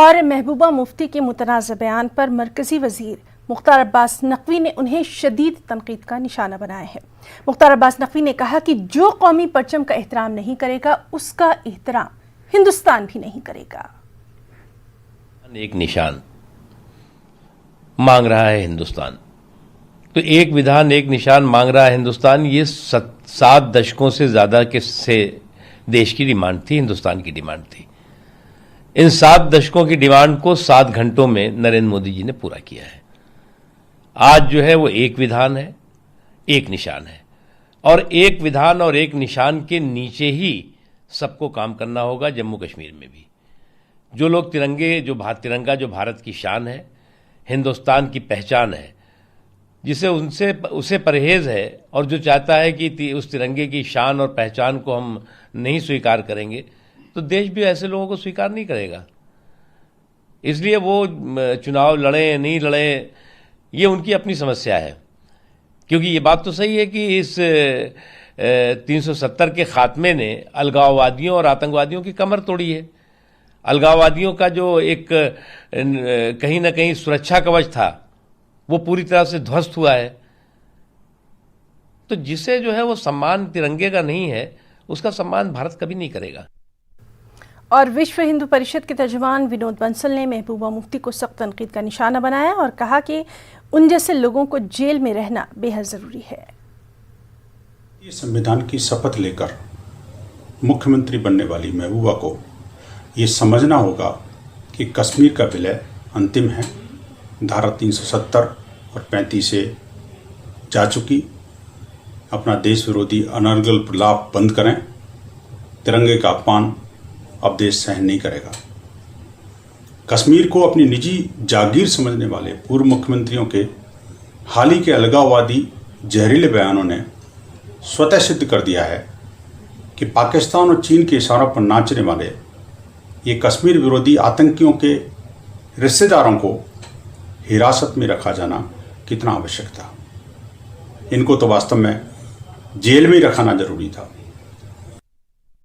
और महबूबा मुफ्ती के मुतनाज़ बयान पर मरकज़ी वज़ीर मुख्तार अब्बास नकवी ने उन्हें शदीद तनकीद का निशाना बनाया है। मुख्तार अब्बास नकवी ने कहा कि जो कौमी परचम का एहतराम नहीं करेगा उसका एहतराम हिंदुस्तान भी नहीं करेगा। एक निशान मांग रहा है हिंदुस्तान, तो एक विधान एक निशान मांग रहा है हिंदुस्तान। ये 7 दशकों से ज्यादा के से देश की डिमांड थी, हिंदुस्तान की डिमांड थी। इन 7 दशकों की डिमांड को 7 घंटों में नरेंद्र मोदी जी ने पूरा किया है। आज जो है वो एक विधान है, एक निशान है, और एक विधान और एक निशान के नीचे ही सबको काम करना होगा। जम्मू कश्मीर में भी जो लोग तिरंगा जो भारत की शान है, हिंदुस्तान की पहचान है, जिसे उसे परहेज है और जो चाहता है कि उस तिरंगे की शान और पहचान को हम नहीं स्वीकार करेंगे, तो देश भी ऐसे लोगों को स्वीकार नहीं करेगा। इसलिए वो चुनाव लड़े नहीं लड़े, ये उनकी अपनी समस्या है। क्योंकि ये बात तो सही है कि इस 370 के खात्मे ने अलगाववादियों और आतंकवादियों की कमर तोड़ी है। अलगाववादियों का जो एक कहीं ना कहीं सुरक्षा कवच था, वो पूरी तरह से ध्वस्त हुआ है। तो जिसे जो है वो सम्मान तिरंगे का नहीं है, उसका सम्मान भारत कभी नहीं करेगा। और विश्व हिंदू परिषद के तर्जुमान विनोद बंसल ने महबूबा मुफ्ती को सख्त तनकीद का निशाना बनाया और कहा कि उन जैसे लोगों को जेल में रहना बेहद जरूरी है। ये संविधान की शपथ लेकर मुख्यमंत्री बनने वाली महबूबा को ये समझना होगा कि कश्मीर का विलय अंतिम है। धारा 370 और 35 से जा चुकी। अपना देश विरोधी अनर्गल प्रलाप बंद करें। तिरंगे का अपमान अब देश सहन नहीं करेगा। कश्मीर को अपनी निजी जागीर समझने वाले पूर्व मुख्यमंत्रियों के हाल ही के अलगाववादी जहरीले बयानों ने स्वतः सिद्ध कर दिया है कि पाकिस्तान और चीन के इशारों पर नाचने वाले ये कश्मीर विरोधी आतंकियों के रिश्तेदारों को हिरासत में रखा जाना कितना आवश्यक था। इनको तो वास्तव में जेल में ही रखाना जरूरी था।